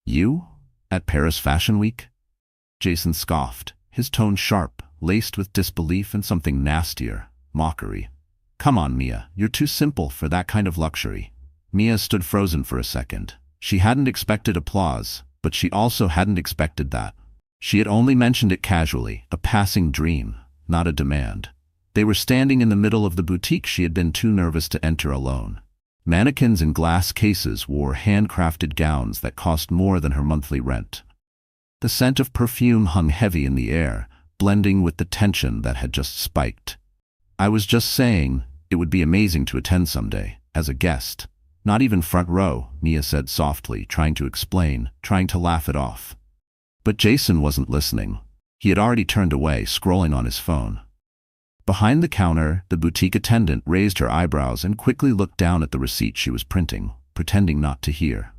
You? At Paris Fashion Week? Jason scoffed, his tone sharp, laced with disbelief and something nastier, mockery. Come on, Mia, you're too simple for that kind of luxury. Mia stood frozen for a second. She hadn't expected applause, but she also hadn't expected that. She had only mentioned it casually, a passing dream, not a demand. They were standing in the middle of the boutique she had been too nervous to enter alone. Mannequins in glass cases wore handcrafted gowns that cost more than her monthly rent. The scent of perfume hung heavy in the air, blending with the tension that had just spiked. I was just saying, it would be amazing to attend someday, as a guest. Not even front row, Mia said softly, trying to explain, trying to laugh it off. But Jason wasn't listening. He had already turned away, scrolling on his phone. Behind the counter, the boutique attendant raised her eyebrows and quickly looked down at the receipt she was printing, pretending not to hear.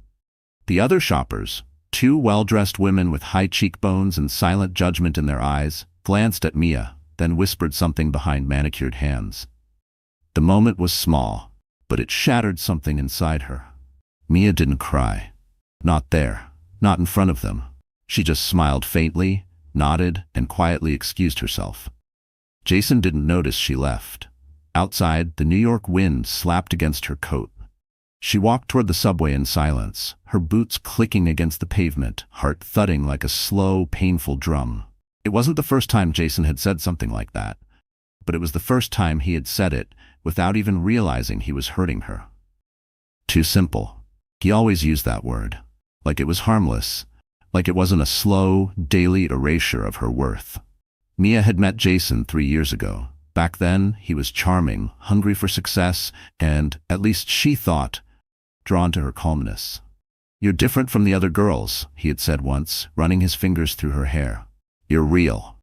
The other shoppers, two well-dressed women with high cheekbones and silent judgment in their eyes, glanced at Mia, then whispered something behind manicured hands. The moment was small, but it shattered something inside her. Mia didn't cry. Not there. Not in front of them. She just smiled faintly, nodded, and quietly excused herself. Jason didn't notice she left. Outside, the New York wind slapped against her coat. She walked toward the subway in silence, her boots clicking against the pavement, heart thudding like a slow, painful drum. It wasn't the first time Jason had said something like that, but it was the first time he had said it without even realizing he was hurting her. Too simple. He always used that word, like it was harmless, like it wasn't a slow, daily erasure of her worth. Mia had met Jason 3 years ago. Back then, he was charming, hungry for success, and, at least she thought, drawn to her calmness. "You're different from the other girls," he had said once, running his fingers through her hair. "You're real."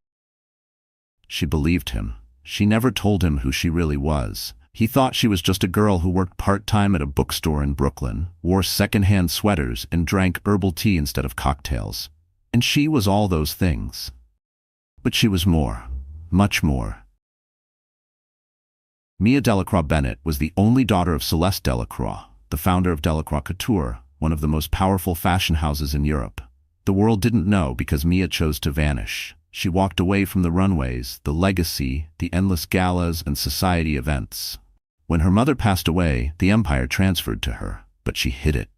She believed him. She never told him who she really was. He thought she was just a girl who worked part-time at a bookstore in Brooklyn, wore second-hand sweaters, and drank herbal tea instead of cocktails. And she was all those things. But she was more. Much more. Mia Delacroix Bennett was the only daughter of Celeste Delacroix, the founder of Delacroix Couture, one of the most powerful fashion houses in Europe. The world didn't know because Mia chose to vanish. She walked away from the runways, the legacy, the endless galas and society events. When her mother passed away, the empire transferred to her, but she hid it.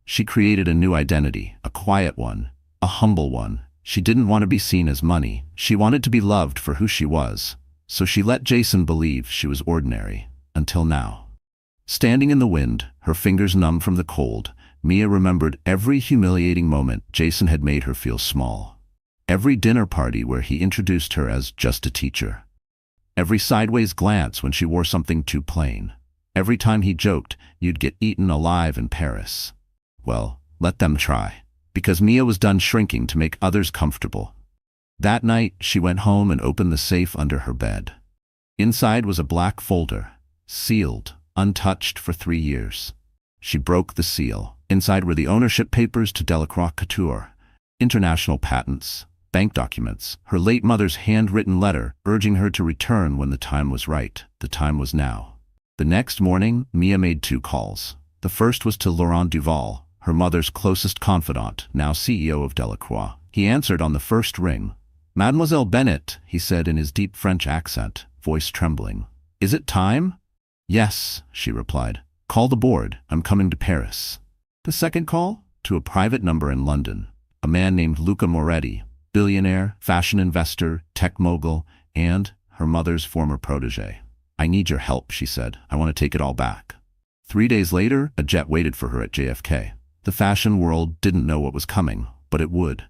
She created a new identity, a quiet one, a humble one. She didn't want to be seen as money. She wanted to be loved for who she was. So she let Jason believe she was ordinary, until now. Standing in the wind, her fingers numb from the cold, Mia remembered every humiliating moment Jason had made her feel small. Every dinner party where he introduced her as just a teacher. Every sideways glance when she wore something too plain. Every time he joked, "You'd get eaten alive in Paris." Well, let them try. Because Mia was done shrinking to make others comfortable. That night, she went home and opened the safe under her bed. Inside was a black folder, sealed, untouched for 3 years. She broke the seal. Inside were the ownership papers to Delacroix Couture, international patents, bank documents, her late mother's handwritten letter urging her to return when the time was right. The time was now. The next morning, Mia made 2 calls. The first was to Laurent Duval, her mother's closest confidant, now CEO of Delacroix. He answered on the first ring. "Mademoiselle Bennett," he said in his deep French accent, voice trembling. "Is it time?" "Yes," she replied. "Call the board. I'm coming to Paris." The second call? To a private number in London. A man named Luca Moretti, billionaire, fashion investor, tech mogul, and her mother's former protege. "I need your help," she said. "I want to take it all back." 3 days later, a jet waited for her at JFK. The fashion world didn't know what was coming, but it would.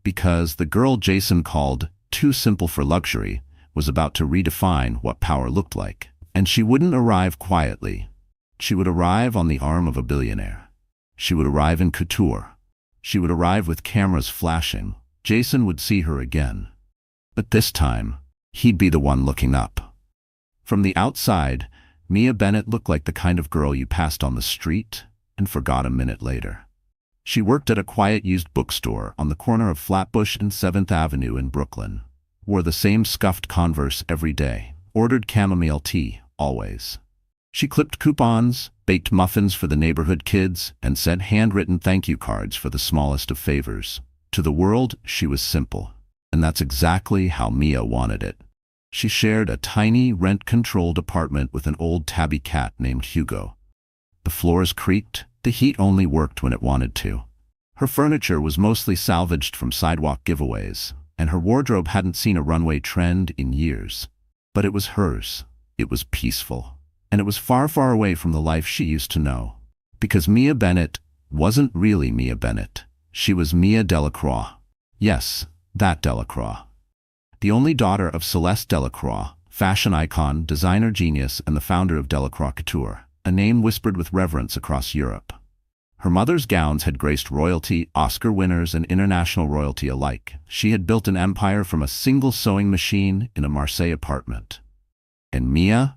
Because the girl Jason called too simple for luxury was about to redefine what power looked like. And she wouldn't arrive quietly. She would arrive on the arm of a billionaire. She would arrive in couture. She would arrive with cameras flashing. Jason would see her again. But this time, he'd be the one looking up. From the outside, Mia Bennett looked like the kind of girl you passed on the street and forgot a minute later. She worked at a quiet used bookstore on the corner of Flatbush and 7th Avenue in Brooklyn. Wore the same scuffed Converse every day. Ordered chamomile tea, always. She clipped coupons, baked muffins for the neighborhood kids, and sent handwritten thank you cards for the smallest of favors. To the world, she was simple. And that's exactly how Mia wanted it. She shared a tiny, rent-controlled apartment with an old tabby cat named Hugo. The floors creaked, the heat only worked when it wanted to. Her furniture was mostly salvaged from sidewalk giveaways, and her wardrobe hadn't seen a runway trend in years. But it was hers. It was peaceful. And it was far, far away from the life she used to know. Because Mia Bennett wasn't really Mia Bennett. She was Mia Delacroix. Yes, that Delacroix. The only daughter of Celeste Delacroix, fashion icon, designer genius, and the founder of Delacroix Couture, a name whispered with reverence across Europe. Her mother's gowns had graced royalty, Oscar winners, and international royalty alike. She had built an empire from a single sewing machine in a Marseille apartment. And Mia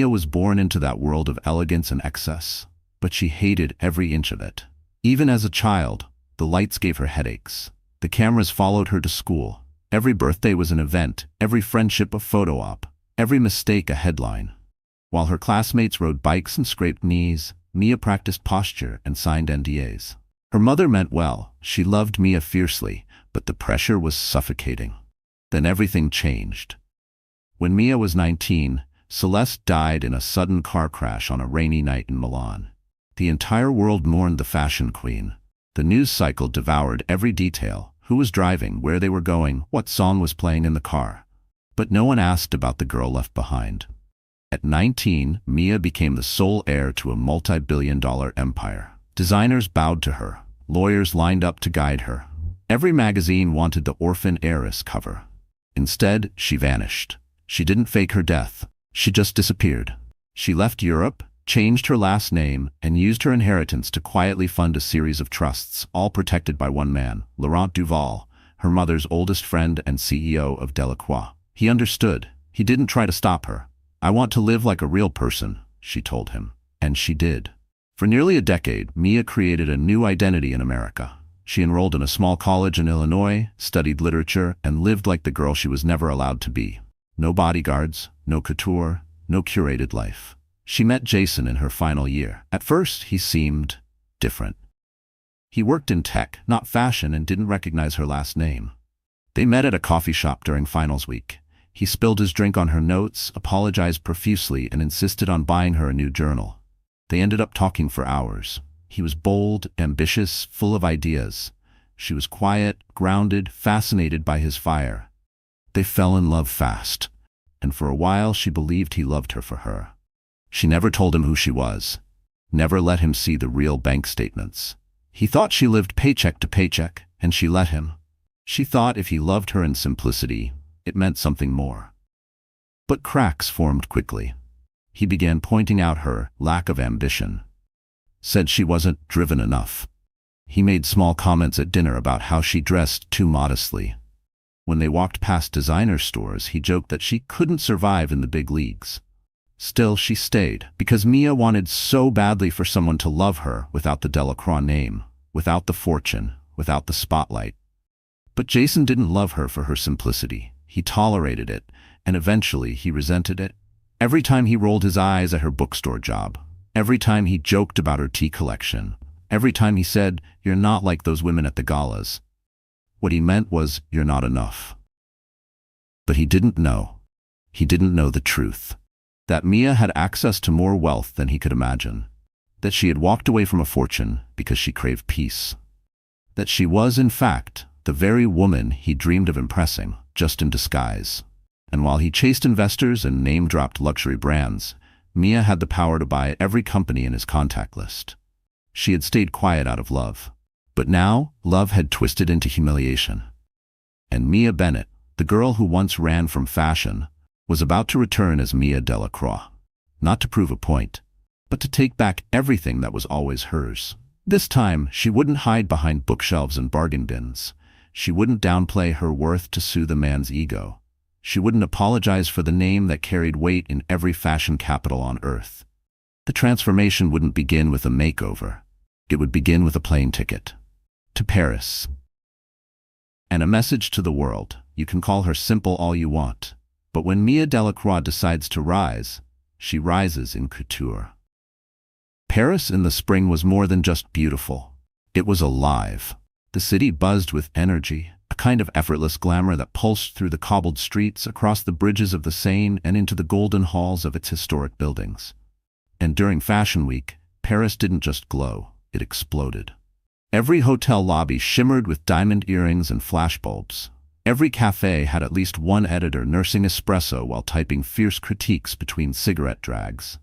was born into that world of elegance and excess, but she hated every inch of it. Even as a child, the lights gave her headaches. The cameras followed her to school. Every birthday was an event, every friendship a photo op, every mistake a headline. While her classmates rode bikes and scraped knees, Mia practiced posture and signed NDAs. Her mother meant well. She loved Mia fiercely, but the pressure was suffocating. Then everything changed. When Mia was 19, Celeste died in a sudden car crash on a rainy night in Milan. The entire world mourned the fashion queen. The news cycle devoured every detail: who was driving, where they were going, what song was playing in the car. But no one asked about the girl left behind. At 19, Mia became the sole heir to a multi-billion-dollar empire. Designers bowed to her. Lawyers lined up to guide her. Every magazine wanted the orphan heiress cover. Instead, she vanished. She didn't fake her death. She just disappeared. She left Europe, changed her last name, and used her inheritance to quietly fund a series of trusts, all protected by one man, Laurent Duval, her mother's oldest friend and CEO of Delacroix. He understood. He didn't try to stop her. "I want to live like a real person," she told him. And she did. For nearly a decade, Mia created a new identity in America. She enrolled in a small college in Illinois, studied literature, and lived like the girl she was never allowed to be. No bodyguards, no couture, no curated life. She met Jason in her final year. At first, he seemed different. He worked in tech, not fashion, and didn't recognize her last name. They met at a coffee shop during finals week. He spilled his drink on her notes, apologized profusely, and insisted on buying her a new journal. They ended up talking for hours. He was bold, ambitious, full of ideas. She was quiet, grounded, fascinated by his fire. They fell in love fast, and for a while she believed he loved her for her. She never told him who she was, never let him see the real bank statements. He thought she lived paycheck to paycheck, and she let him. She thought if he loved her in simplicity, it meant something more. But cracks formed quickly. He began pointing out her lack of ambition. Said she wasn't driven enough. He made small comments at dinner about how she dressed too modestly. When they walked past designer stores, he joked that she couldn't survive in the big leagues. Still, she stayed, because Mia wanted so badly for someone to love her without the Delacroix name, without the fortune, without the spotlight. But Jason didn't love her for her simplicity. He tolerated it, and eventually he resented it. Every time he rolled his eyes at her bookstore job, every time he joked about her tea collection, every time he said, "You're not like those women at the galas," what he meant was, "You're not enough." But he didn't know. He didn't know the truth. That Mia had access to more wealth than he could imagine. That she had walked away from a fortune because she craved peace. That she was, in fact, the very woman he dreamed of impressing, just in disguise. And while he chased investors and name-dropped luxury brands, Mia had the power to buy every company in his contact list. She had stayed quiet out of love. But now, love had twisted into humiliation. And Mia Bennett, the girl who once ran from fashion, was about to return as Mia Delacroix. Not to prove a point, but to take back everything that was always hers. This time, she wouldn't hide behind bookshelves and bargain bins. She wouldn't downplay her worth to soothe a man's ego. She wouldn't apologize for the name that carried weight in every fashion capital on earth. The transformation wouldn't begin with a makeover. It would begin with a plane ticket. To Paris. And a message to the world: you can call her simple all you want, but when Mia Delacroix decides to rise, she rises in couture. Paris in the spring was more than just beautiful. It was alive. The city buzzed with energy, a kind of effortless glamour that pulsed through the cobbled streets, across the bridges of the Seine, and into the golden halls of its historic buildings. And during Fashion Week, Paris didn't just glow, it exploded. Every hotel lobby shimmered with diamond earrings and flashbulbs. Every cafe had at least one editor nursing espresso while typing fierce critiques between cigarette drags.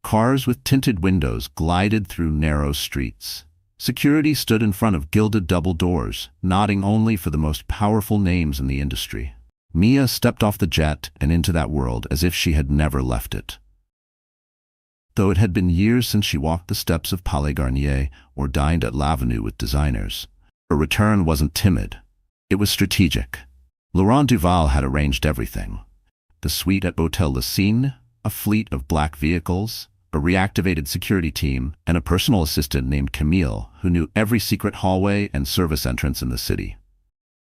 Cars with tinted windows glided through narrow streets. Security stood in front of gilded double doors, nodding only for the most powerful names in the industry. Mia stepped off the jet and into that world as if she had never left it. Though it had been years since she walked the steps of Palais Garnier or dined at L'Avenue with designers, her return wasn't timid. It was strategic. Laurent Duval had arranged everything. The suite at Hôtel Le Cygne, a fleet of black vehicles, a reactivated security team, and a personal assistant named Camille who knew every secret hallway and service entrance in the city.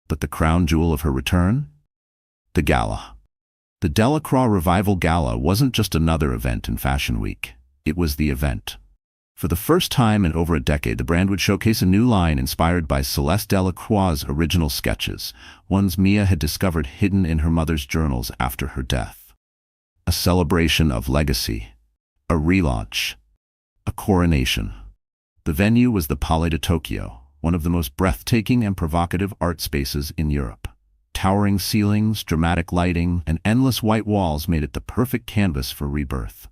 But the crown jewel of her return? The gala. The Delacroix Revival Gala wasn't just another event in Fashion Week. It was the event. For the first time in over a decade, the brand would showcase a new line inspired by Celeste Delacroix's original sketches, ones Mia had discovered hidden in her mother's journals after her death. A celebration of legacy. A relaunch. A coronation. The venue was the Palais de Tokyo, one of the most breathtaking and provocative art spaces in Europe. Towering ceilings, dramatic lighting, and endless white walls made it the perfect canvas for rebirth.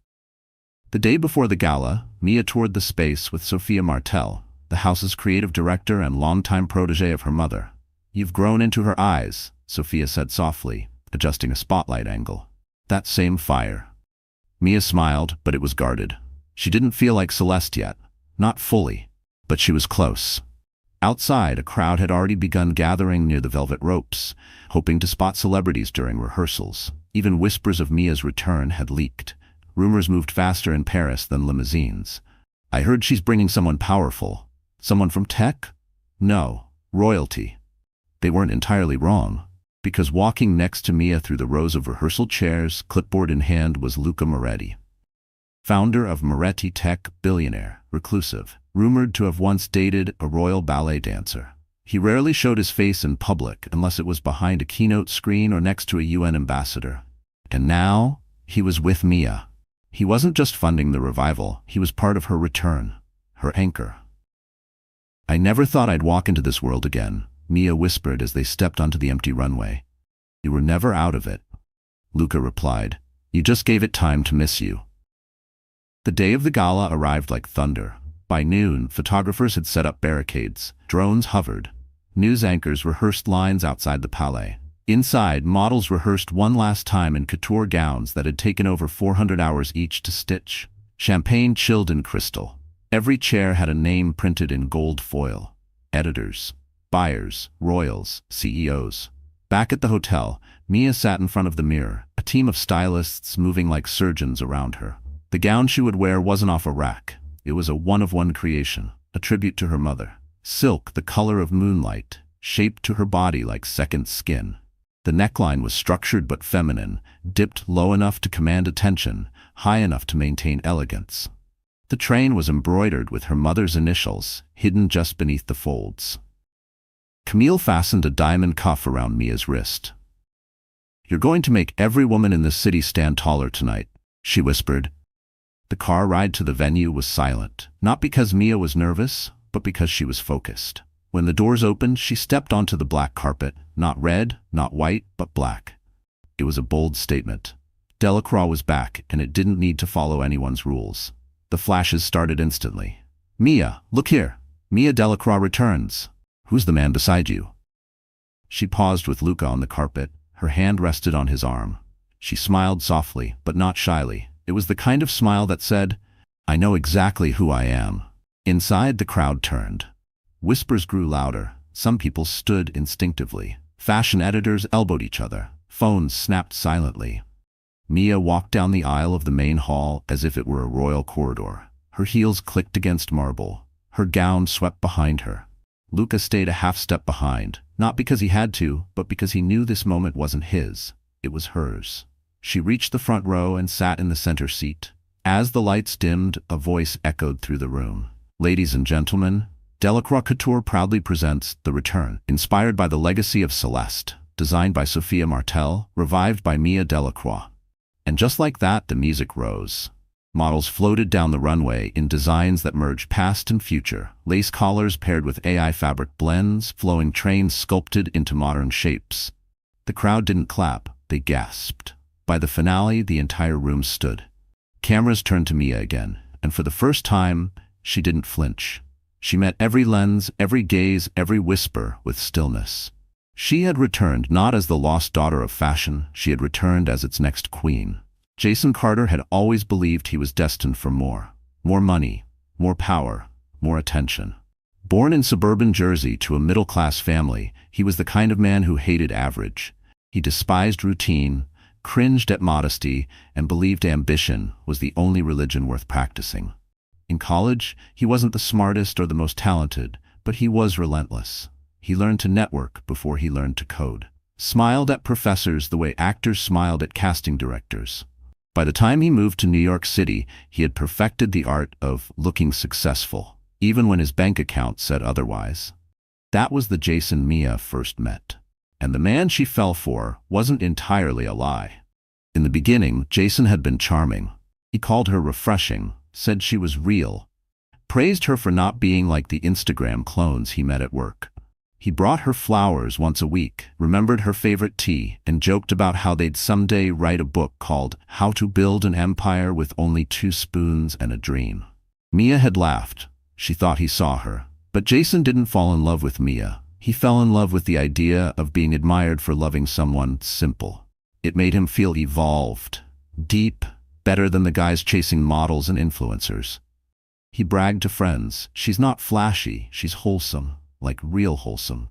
The day before the gala, Mia toured the space with Sophia Martel, the house's creative director and longtime protégé of her mother. "You've grown into her eyes," Sophia said softly, adjusting a spotlight angle. "That same fire." Mia smiled, but it was guarded. She didn't feel like Celeste yet. Not fully. But she was close. Outside, a crowd had already begun gathering near the velvet ropes, hoping to spot celebrities during rehearsals. Even whispers of Mia's return had leaked. Rumors moved faster in Paris than limousines. "I heard she's bringing someone powerful." Someone from tech? No, royalty. They weren't entirely wrong, because walking next to Mia through the rows of rehearsal chairs, clipboard in hand, was Luca Moretti. Founder of Moretti Tech, Billionaire, reclusive, rumored to have once dated a royal ballet dancer. He rarely showed his face in public unless it was behind a keynote screen or next to a UN ambassador. And now, he was with Mia. He wasn't just funding the revival, he was part of her return, her anchor. "I never thought I'd walk into this world again," Mia whispered as they stepped onto the empty runway. "You were never out of it," Luca replied. "You just gave it time to miss you." The day of the gala arrived like thunder. By noon, photographers had set up barricades, drones hovered, news anchors rehearsed lines outside the Palais. Inside, models rehearsed one last time in couture gowns that had taken over 400 hours each to stitch. Champagne chilled in crystal. Every chair had a name printed in gold foil. Editors, buyers, royals, CEOs. Back at the hotel, Mia sat in front of the mirror, a team of stylists moving like surgeons around her. The gown she would wear wasn't off a rack. It was a one-of-one creation, a tribute to her mother. Silk, the color of moonlight, shaped to her body like second skin. The neckline was structured but feminine, dipped low enough to command attention, high enough to maintain elegance. The train was embroidered with her mother's initials, hidden just beneath the folds. Camille fastened a diamond cuff around Mia's wrist. "You're going to make every woman in this city stand taller tonight," she whispered. The car ride to the venue was silent, not because Mia was nervous, but because she was focused. When the doors opened, she stepped onto the black carpet, not red, not white, but black. It was a bold statement. Delacroix was back, and it didn't need to follow anyone's rules. The flashes started instantly. "Mia, look here! Mia Delacroix returns! Who's the man beside you?" She paused with Luca on the carpet. Her hand rested on his arm. She smiled softly, but not shyly. It was the kind of smile that said, "I know exactly who I am." Inside, the crowd turned. Whispers grew louder. Some people stood instinctively. Fashion editors elbowed each other. Phones snapped silently. Mia walked down the aisle of the main hall as if it were a royal corridor. Her heels clicked against marble. Her gown swept behind her. Luca stayed a half step behind, not because he had to, but because he knew this moment wasn't his. It was hers. She reached the front row and sat in the center seat. As the lights dimmed, a voice echoed through the room. Ladies and gentlemen, Delacroix Couture proudly presents The Return, inspired by the legacy of Celeste, designed by Sophia Martel, revived by Mia Delacroix. And just like that, the music rose. Models floated down the runway in designs that merged past and future, lace collars paired with AI fabric blends, flowing trains sculpted into modern shapes. The crowd didn't clap, they gasped. By the finale, the entire room stood. Cameras turned to Mia again, and for the first time, she didn't flinch. She met every lens, every gaze, every whisper with stillness. She had returned not as the lost daughter of fashion, she had returned as its next queen. Jason Carter had always believed he was destined for more. More money, more power, more attention. Born in suburban Jersey to a middle-class family, he was the kind of man who hated average. He despised routine, cringed at modesty, and believed ambition was the only religion worth practicing. In college, he wasn't the smartest or the most talented, but he was relentless. He learned to network before he learned to code. Smiled at professors the way actors smiled at casting directors. By the time he moved to New York City, he had perfected the art of looking successful, even when his bank account said otherwise. That was the Jason Mia first met. And the man she fell for wasn't entirely a lie. In the beginning, Jason had been charming. He called her refreshing, said she was real, praised her for not being like the Instagram clones he met at work. He brought her flowers once a week, remembered her favorite tea, and joked about how they'd someday write a book called How to Build an Empire with Only 2 Spoons and a Dream. Mia had laughed. She thought he saw her. But Jason didn't fall in love with Mia. He fell in love with the idea of being admired for loving someone simple. It made him feel evolved, deep, better than the guys chasing models and influencers. He bragged to friends, "She's not flashy, she's wholesome, like real wholesome."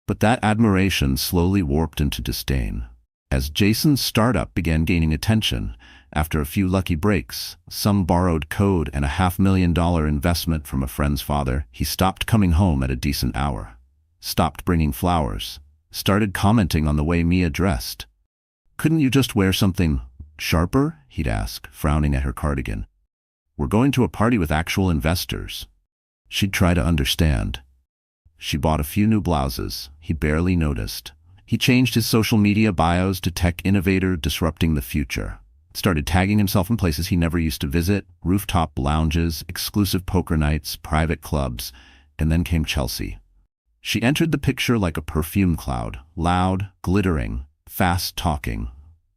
But that admiration slowly warped into disdain. As Jason's startup began gaining attention, after a few lucky breaks, some borrowed code and a $500,000 investment from a friend's father, he stopped coming home at a decent hour, stopped bringing flowers, started commenting on the way Mia dressed. "Couldn't you just wear something sharper?" he'd ask, frowning at her cardigan. "We're going to a party with actual investors." She'd try to understand. She bought a few new blouses. He barely noticed. He changed his social media bios to tech innovator disrupting the future. Started tagging himself in places he never used to visit, rooftop lounges, exclusive poker nights, private clubs, and then came Chelsea. She entered the picture like a perfume cloud, loud, glittering, fast-talking.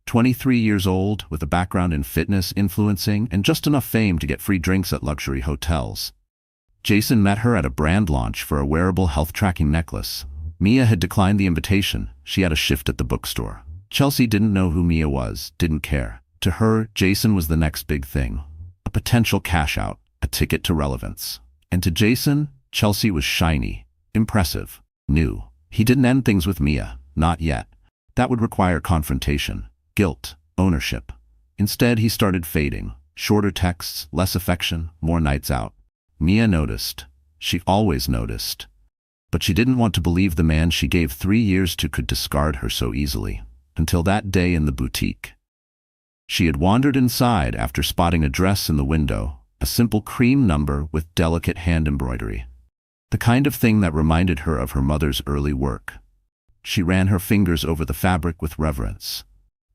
23 years old, with a background in fitness, influencing, and just enough fame to get free drinks at luxury hotels. Jason met her at a brand launch for a wearable health-tracking necklace. Mia had declined the invitation. She had a shift at the bookstore. Chelsea didn't know who Mia was, didn't care. To her, Jason was the next big thing. A potential cash-out, a ticket to relevance. And to Jason, Chelsea was shiny, impressive, new. He didn't end things with Mia, not yet. That would require confrontation, guilt, ownership. Instead, he started fading. Shorter texts, less affection, more nights out. Mia noticed. She always noticed. But she didn't want to believe the man she gave 3 years to could discard her so easily. Until that day in the boutique. She had wandered inside after spotting a dress in the window, a simple cream number with delicate hand embroidery. The kind of thing that reminded her of her mother's early work. She ran her fingers over the fabric with reverence.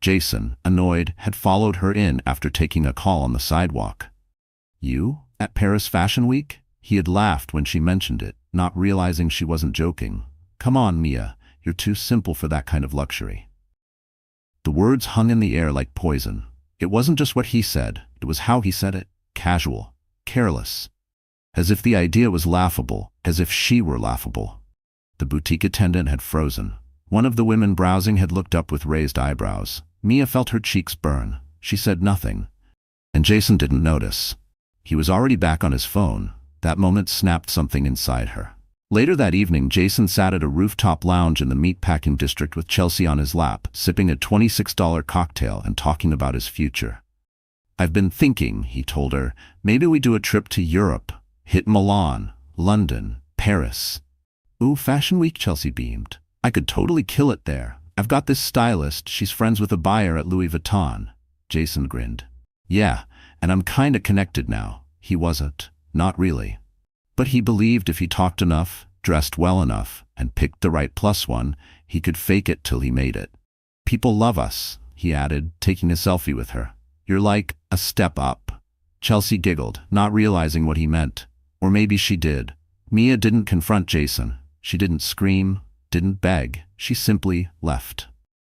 Jason, annoyed, had followed her in after taking a call on the sidewalk. "You? At Paris Fashion Week?" He had laughed when she mentioned it, not realizing she wasn't joking. "Come on, Mia, you're too simple for that kind of luxury." The words hung in the air like poison. It wasn't just what he said, it was how he said it. Casual, careless. As if the idea was laughable, as if she were laughable. The boutique attendant had frozen. One of the women browsing had looked up with raised eyebrows. Mia felt her cheeks burn. She said nothing. And Jason didn't notice. He was already back on his phone. That moment snapped something inside her. Later that evening, Jason sat at a rooftop lounge in the meatpacking district with Chelsea on his lap, sipping a $26 cocktail and talking about his future. "I've been thinking," he told her, "maybe we do a trip to Europe. Hit Milan, London, Paris." "Ooh, Fashion Week," Chelsea beamed. "I could totally kill it there. I've got this stylist, she's friends with a buyer at Louis Vuitton. Jason grinned. Yeah, and I'm kinda connected now. He wasn't. Not really. But he believed if he talked enough, dressed well enough, and picked the right plus one, he could fake it till he made it. People love us, he added, taking a selfie with her. You're like a step up. Chelsea giggled, not realizing what he meant. Or maybe she did. Mia didn't confront Jason. She didn't scream, didn't beg. She simply left.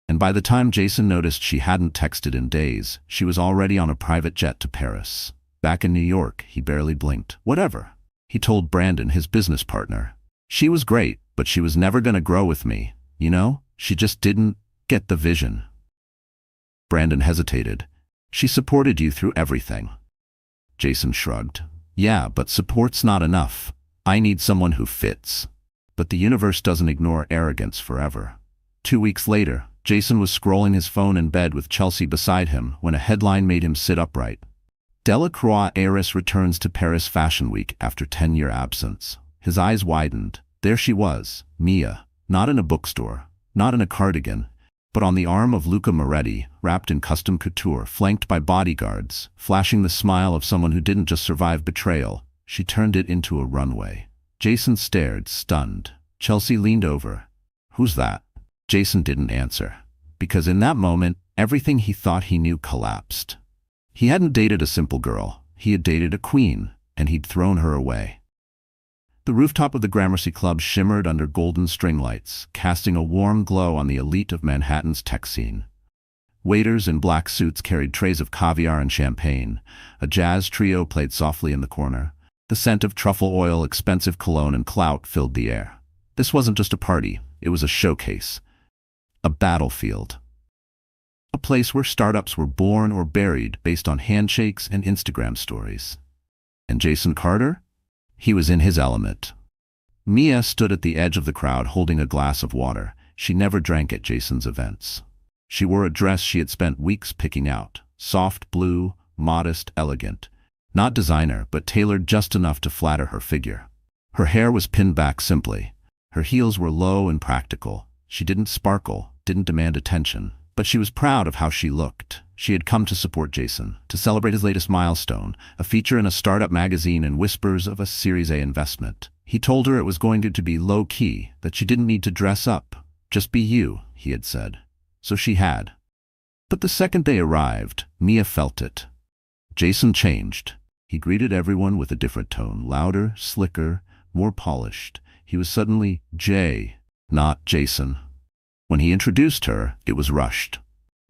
And by the time Jason noticed she hadn't texted in days, she was already on a private jet to Paris. Back in New York, he barely blinked. Whatever. He told Brandon, his business partner. She was great, but she was never gonna grow with me. You know? She just didn't get the vision. Brandon hesitated. She supported you through everything. Jason shrugged. Yeah, but support's not enough. I need someone who fits. But the universe doesn't ignore arrogance forever. 2 weeks later, Jason was scrolling his phone in bed with Chelsea beside him when a headline made him sit upright. Delacroix heiress returns to Paris Fashion Week after 10-year absence. His eyes widened. There she was, Mia, not in a bookstore, not in a cardigan, but on the arm of Luca Moretti, wrapped in custom couture, flanked by bodyguards, flashing the smile of someone who didn't just survive betrayal. She turned it into a runway. Jason stared, stunned. Chelsea leaned over. Who's that? Jason didn't answer. Because in that moment, everything he thought he knew collapsed. He hadn't dated a simple girl. He had dated a queen, and he'd thrown her away. The rooftop of the Gramercy Club shimmered under golden string lights, casting a warm glow on the elite of Manhattan's tech scene. Waiters in black suits carried trays of caviar and champagne. A jazz trio played softly in the corner. The scent of truffle oil, expensive cologne, and clout filled the air. This wasn't just a party, it was a showcase. A battlefield. A place where startups were born or buried based on handshakes and Instagram stories. And Jason Carter? He was in his element. Mia stood at the edge of the crowd holding a glass of water. She never drank at Jason's events. She wore a dress she had spent weeks picking out. Soft blue, modest, elegant. Not designer, but tailored just enough to flatter her figure. Her hair was pinned back simply. Her heels were low and practical. She didn't sparkle, didn't demand attention. But she was proud of how she looked. She had come to support Jason, to celebrate his latest milestone, a feature in a startup magazine and whispers of a Series A investment. He told her it was going to be low-key, that she didn't need to dress up. Just be you, he had said. So she had. But the second they arrived, Mia felt it. Jason changed. He greeted everyone with a different tone, louder, slicker, more polished. He was suddenly Jay, not Jason. When he introduced her, it was rushed.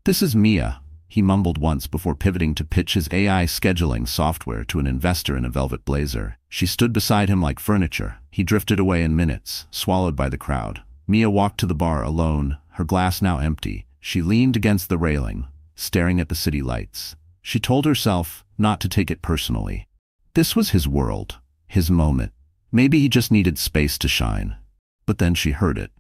This is Mia, he mumbled once before pivoting to pitch his AI scheduling software to an investor in a velvet blazer. She stood beside him like furniture. He drifted away in minutes, swallowed by the crowd. Mia walked to the bar alone, her glass now empty. She leaned against the railing, staring at the city lights. She told herself not to take it personally. This was his world, his moment. Maybe he just needed space to shine. But then she heard it.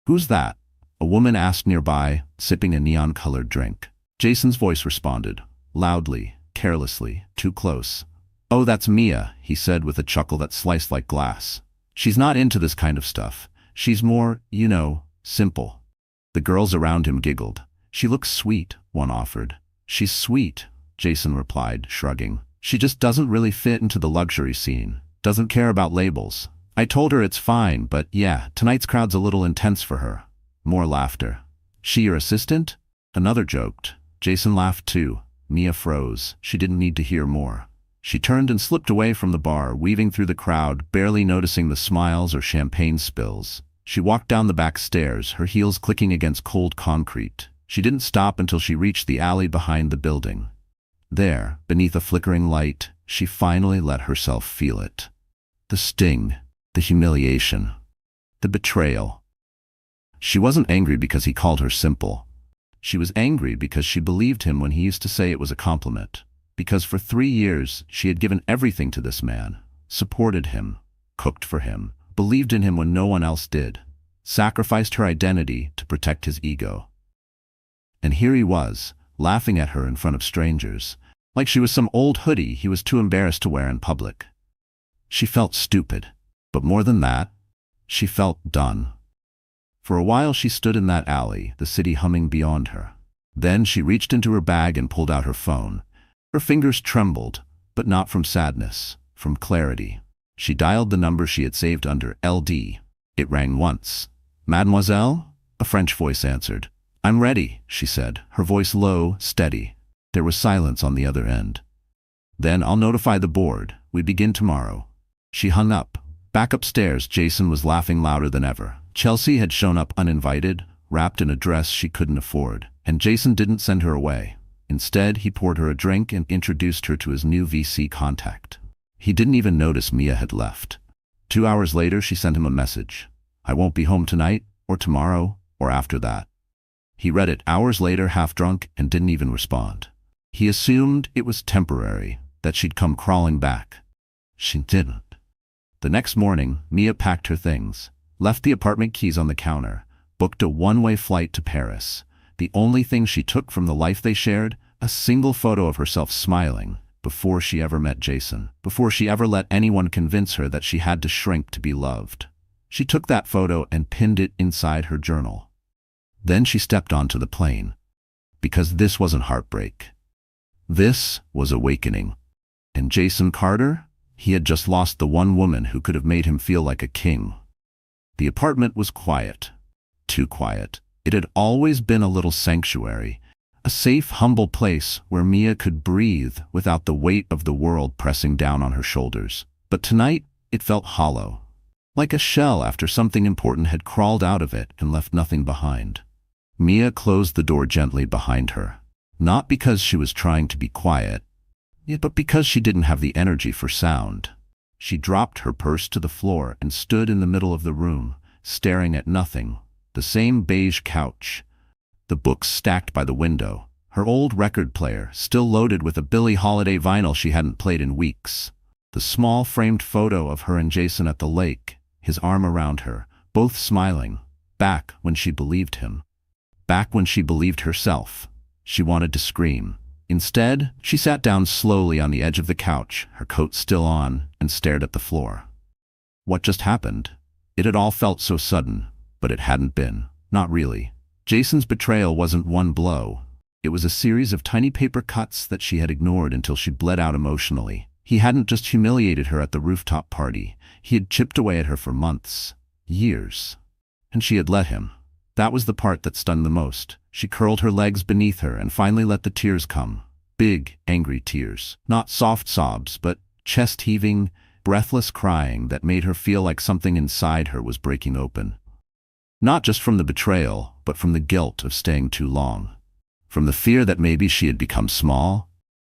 Who's that? A woman asked nearby, sipping a neon-colored drink. Jason's voice responded, loudly, carelessly, too close. Oh, that's Mia, he said with a chuckle that sliced like glass. She's not into this kind of stuff. She's more, you know, simple. The girls around him giggled. She looks sweet, one offered. She's sweet, Jason replied, shrugging. She just doesn't really fit into the luxury scene. Doesn't care about labels. I told her it's fine, but yeah, tonight's crowd's a little intense for her. More laughter. She your assistant? Another joked. Jason laughed too. Mia froze. She didn't need to hear more. She turned and slipped away from the bar, weaving through the crowd, barely noticing the smiles or champagne spills. She walked down the back stairs, her heels clicking against cold concrete. She didn't stop until she reached the alley behind the building. There, beneath a flickering light, she finally let herself feel it. The sting, the humiliation, the betrayal. She wasn't angry because he called her simple. She was angry because she believed him when he used to say it was a compliment. Because for 3 years, she had given everything to this man, supported him, cooked for him, believed in him when no one else did, sacrificed her identity to protect his ego. And here he was, laughing at her in front of strangers, like she was some old hoodie he was too embarrassed to wear in public. She felt stupid, but more than that, she felt done. For a while she stood in that alley, the city humming beyond her. Then she reached into her bag and pulled out her phone. Her fingers trembled, but not from sadness, from clarity. She dialed the number she had saved under LD. It rang once. "Mademoiselle?" A French voice answered. "I'm ready," she said, her voice low, steady. There was silence on the other end. "Then I'll notify the board. We begin tomorrow." She hung up. Back upstairs, Jason was laughing louder than ever. Chelsea had shown up uninvited, wrapped in a dress she couldn't afford, and Jason didn't send her away. Instead, he poured her a drink and introduced her to his new VC contact. He didn't even notice Mia had left. 2 hours later, she sent him a message. "I won't be home tonight, or tomorrow, or after that." He read it hours later, half drunk, and didn't even respond. He assumed it was temporary, that she'd come crawling back. She didn't. The next morning, Mia packed her things, left the apartment keys on the counter, booked a one-way flight to Paris. The only thing she took from the life they shared, a single photo of herself smiling, before she ever met Jason, before she ever let anyone convince her that she had to shrink to be loved. She took that photo and pinned it inside her journal. Then she stepped onto the plane. Because this wasn't heartbreak. This was awakening. And Jason Carter? He had just lost the one woman who could have made him feel like a king. The apartment was quiet. Too quiet. It had always been a little sanctuary, a safe, humble place where Mia could breathe without the weight of the world pressing down on her shoulders. But tonight, it felt hollow, like a shell after something important had crawled out of it and left nothing behind. Mia closed the door gently behind her, not because she was trying to be quiet, but because she didn't have the energy for sound. She dropped her purse to the floor and stood in the middle of the room, staring at nothing. The same beige couch, the books stacked by the window, her old record player still loaded with a Billie Holiday vinyl she hadn't played in weeks, the small framed photo of her and Jason at the lake, his arm around her, both smiling, back when she believed him, back when she believed herself. She wanted to scream. Instead, she sat down slowly on the edge of the couch, her coat still on, and stared at the floor. What just happened? It had all felt so sudden. But it hadn't been. Not really. Jason's betrayal wasn't one blow. It was a series of tiny paper cuts that she had ignored until she bled out emotionally. He hadn't just humiliated her at the rooftop party. He had chipped away at her for months, years. And she had let him. That was the part that stunned the most. She curled her legs beneath her and finally let the tears come. Big, angry tears. Not soft sobs, but chest-heaving, breathless crying that made her feel like something inside her was breaking open. Not just from the betrayal, but from the guilt of staying too long. From the fear that maybe she had become small.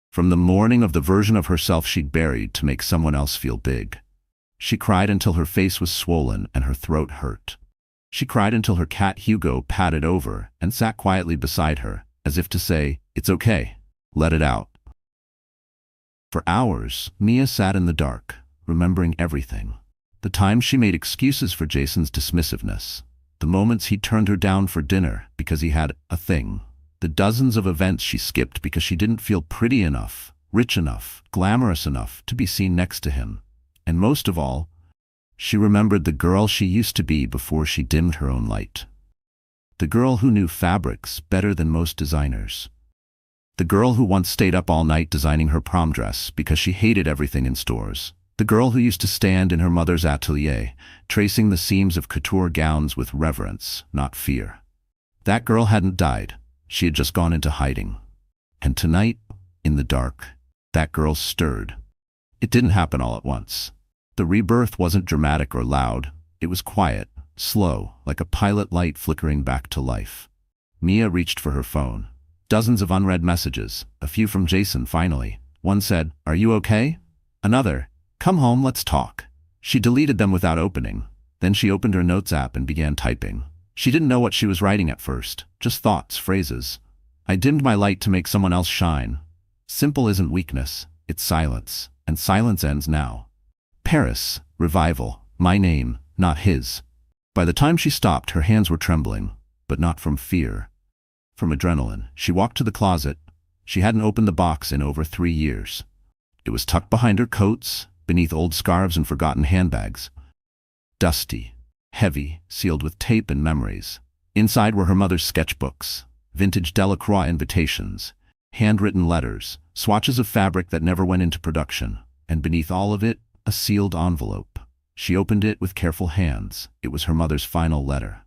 From the mourning of the version of herself she'd buried to make someone else feel big. She cried until her face was swollen and her throat hurt. She cried until her cat Hugo padded over and sat quietly beside her, as if to say, "It's okay. Let it out." For hours, Mia sat in the dark, remembering everything. The times she made excuses for Jason's dismissiveness. The moments he turned her down for dinner because he had a thing. The dozens of events she skipped because she didn't feel pretty enough, rich enough, glamorous enough to be seen next to him. And most of all, she remembered the girl she used to be before she dimmed her own light. The girl who knew fabrics better than most designers. The girl who once stayed up all night designing her prom dress because she hated everything in stores. The girl who used to stand in her mother's atelier, tracing the seams of couture gowns with reverence, not fear. That girl hadn't died. She had just gone into hiding. And tonight, in the dark, that girl stirred. It didn't happen all at once. The rebirth wasn't dramatic or loud. It was quiet, slow, like a pilot light flickering back to life. Mia reached for her phone. Dozens of unread messages, a few from Jason finally. One said, "Are you okay?" Another, "Come home, let's talk." She deleted them without opening. Then she opened her notes app and began typing. She didn't know what she was writing at first, just thoughts, phrases. "I dimmed my light to make someone else shine. Simple isn't weakness, it's silence, and silence ends now. Paris, revival, my name, not his." By the time she stopped, her hands were trembling, but not from fear. From adrenaline. She walked to the closet. She hadn't opened the box in over 3 years. It was tucked behind her coats, beneath old scarves and forgotten handbags. Dusty. heavy, sealed with tape and memories. Inside were her mother's sketchbooks, vintage Delacroix invitations, handwritten letters, swatches of fabric that never went into production, and beneath all of it, a sealed envelope. She opened it with careful hands. It was her mother's final letter.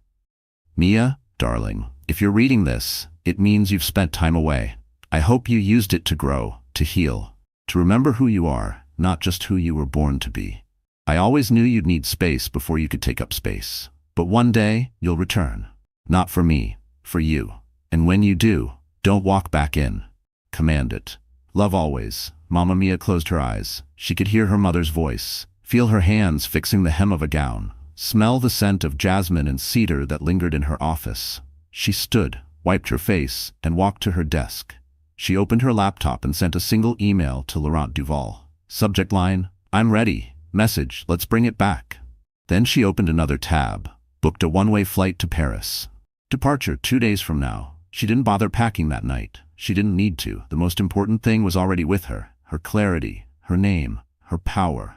"Mia, darling, if you're reading this, it means you've spent time away. I hope you used it to grow, to heal, to remember who you are, not just who you were born to be. I always knew you'd need space before you could take up space. But one day, you'll return. Not for me, for you. And when you do, don't walk back in. Command it. Love always." Mamma Mia closed her eyes. She could hear her mother's voice, feel her hands fixing the hem of a gown, smell the scent of jasmine and cedar that lingered in her office. She stood, wiped her face, and walked to her desk. She opened her laptop and sent a single email to Laurent Duval. Subject line, "I'm ready. Message, let's bring it back." Then she opened another tab, booked a one-way flight to Paris. Departure 2 days from now. She didn't bother packing that night. She didn't need to. The most important thing was already with her. Her clarity, her name, her power.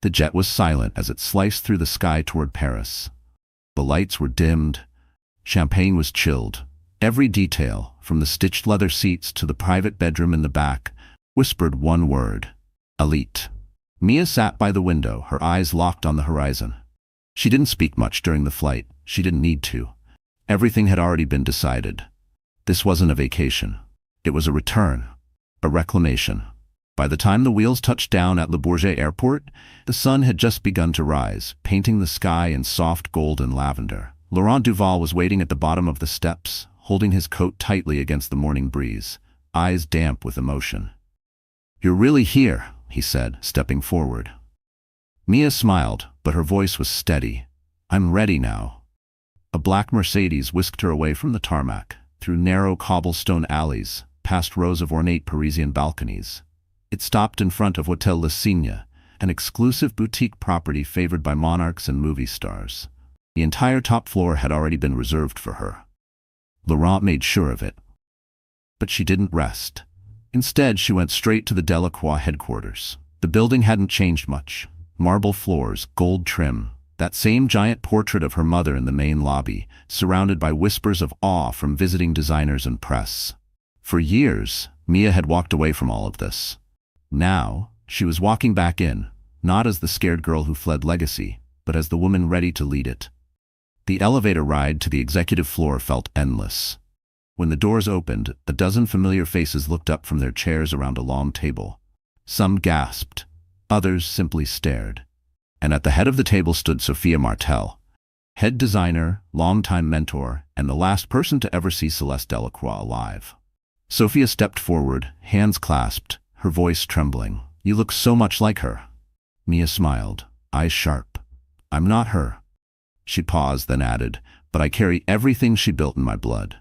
The jet was silent as it sliced through the sky toward Paris. The lights were dimmed. Champagne was chilled. Every detail, from the stitched leather seats to the private bedroom in the back, whispered one word: elite. Mia sat by the window, her eyes locked on the horizon. She didn't speak much during the flight. She didn't need to. Everything had already been decided. This wasn't a vacation. It was a return, a reclamation. By the time the wheels touched down at Le Bourget Airport, the sun had just begun to rise, painting the sky in soft gold and lavender. Laurent Duval was waiting at the bottom of the steps, holding his coat tightly against the morning breeze, eyes damp with emotion. "You're really here," he said, stepping forward. Mia smiled, but her voice was steady. "I'm ready now." A black Mercedes whisked her away from the tarmac, through narrow cobblestone alleys, past rows of ornate Parisian balconies. It stopped in front of Hôtel Le Cygne, an exclusive boutique property favored by monarchs and movie stars. The entire top floor had already been reserved for her. Laurent made sure of it. But she didn't rest. Instead, she went straight to the Delacroix headquarters. The building hadn't changed much. Marble floors, gold trim, that same giant portrait of her mother in the main lobby, surrounded by whispers of awe from visiting designers and press. For years, Mia had walked away from all of this. Now, she was walking back in, not as the scared girl who fled legacy, but as the woman ready to lead it. The elevator ride to the executive floor felt endless. When the doors opened, a dozen familiar faces looked up from their chairs around a long table. Some gasped, others simply stared. And at the head of the table stood Sophia Martel, head designer, longtime mentor, and the last person to ever see Celeste Delacroix alive. Sophia stepped forward, hands clasped, her voice trembling. "You look so much like her." Mia smiled, eyes sharp. "I'm not her." She paused, then added, "But I carry everything she built in my blood."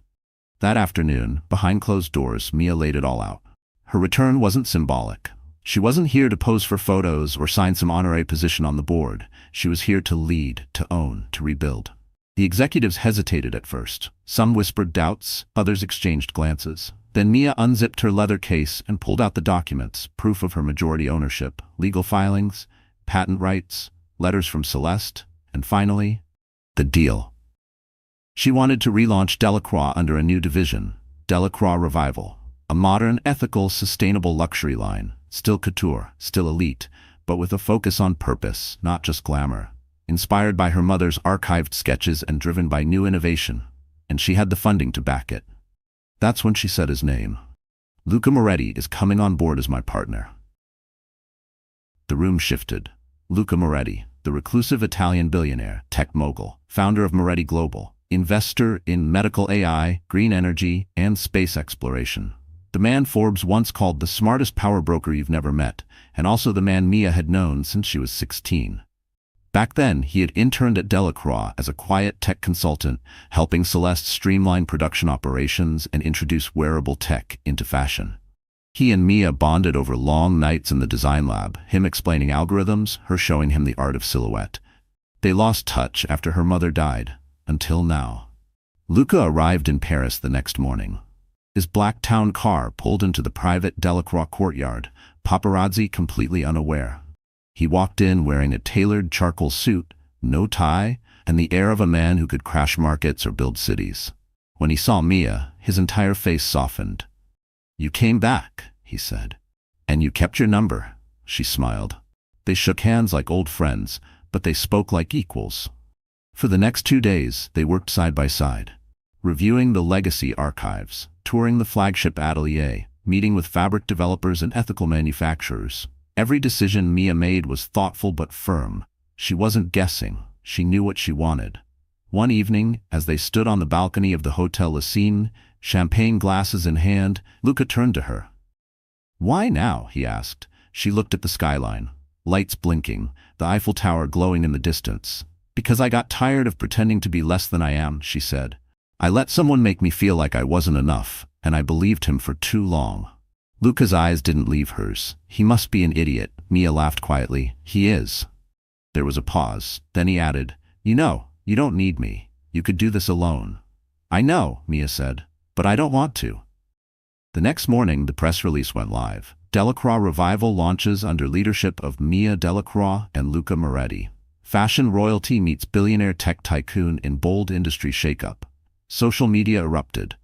That afternoon, behind closed doors, Mia laid it all out. Her return wasn't symbolic. She wasn't here to pose for photos or sign some honorary position on the board. She was here to lead, to own, to rebuild. The executives hesitated at first. Some whispered doubts, others exchanged glances. Then Mia unzipped her leather case and pulled out the documents, proof of her majority ownership, legal filings, patent rights, letters from Celeste, and finally, the deal. She wanted to relaunch Delacroix under a new division, Delacroix Revival, a modern, ethical, sustainable luxury line, still couture, still elite, but with a focus on purpose, not just glamour. Inspired by her mother's archived sketches and driven by new innovation, and she had the funding to back it. That's when she said his name. "Luca Moretti is coming on board as my partner." The room shifted. Luca Moretti, the reclusive Italian billionaire, tech mogul, founder of Moretti Global, investor in medical AI, green energy, and space exploration. The man Forbes once called the smartest power broker you've never met, and also the man Mia had known since she was 16. Back then, he had interned at Delacroix as a quiet tech consultant, helping Celeste streamline production operations and introduce wearable tech into fashion. He and Mia bonded over long nights in the design lab, him explaining algorithms, her showing him the art of silhouette. They lost touch after her mother died, until now. Luca arrived in Paris the next morning. His black town car pulled into the private Delacroix courtyard, paparazzi completely unaware. He walked in wearing a tailored charcoal suit, no tie, and the air of a man who could crash markets or build cities. When he saw Mia, his entire face softened. "You came back," he said. "And you kept your number," she smiled. They shook hands like old friends, but they spoke like equals. For the next 2 days, they worked side by side, reviewing the legacy archives, touring the flagship atelier, meeting with fabric developers and ethical manufacturers. Every decision Mia made was thoughtful but firm. She wasn't guessing. She knew what she wanted. One evening, as they stood on the balcony of the Hotel La Cine, champagne glasses in hand, Luca turned to her. "Why now?" he asked. She looked at the skyline, lights blinking, the Eiffel Tower glowing in the distance. "Because I got tired of pretending to be less than I am," she said. "I let someone make me feel like I wasn't enough, and I believed him for too long." Luca's eyes didn't leave hers. "He must be an idiot," Mia laughed quietly. "He is." There was a pause. Then he added, "You know, you don't need me. You could do this alone." "I know," Mia said, "but I don't want to." The next morning, the press release went live. Delacroix Revival launches under leadership of Mia Delacroix and Luca Moretti. Fashion royalty meets billionaire tech tycoon in bold industry shakeup. Social media erupted.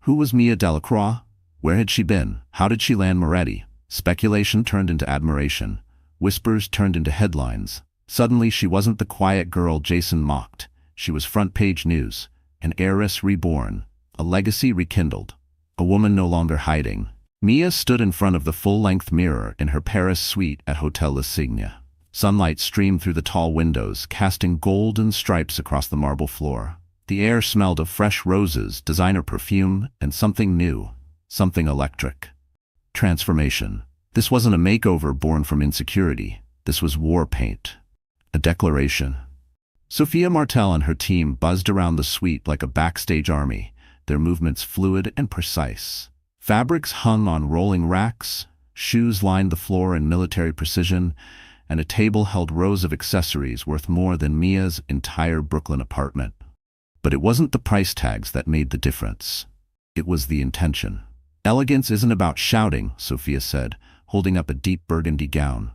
Who was Mia Delacroix? Where had she been? How did she land Moretti? Speculation turned into admiration. Whispers turned into headlines. Suddenly, she wasn't the quiet girl Jason mocked. She was front-page news. An heiress reborn. A legacy rekindled. A woman no longer hiding. Mia stood in front of the full-length mirror in her Paris suite at Hotel La Cine. Sunlight streamed through the tall windows, casting golden stripes across the marble floor. The air smelled of fresh roses, designer perfume, and something new, something electric. Transformation. This wasn't a makeover born from insecurity. This was war paint. A declaration. Sophia Martel and her team buzzed around the suite like a backstage army, their movements fluid and precise. Fabrics hung on rolling racks, shoes lined the floor in military precision, and a table held rows of accessories worth more than Mia's entire Brooklyn apartment. But it wasn't the price tags that made the difference. It was the intention. "Elegance isn't about shouting," Sophia said, holding up a deep burgundy gown.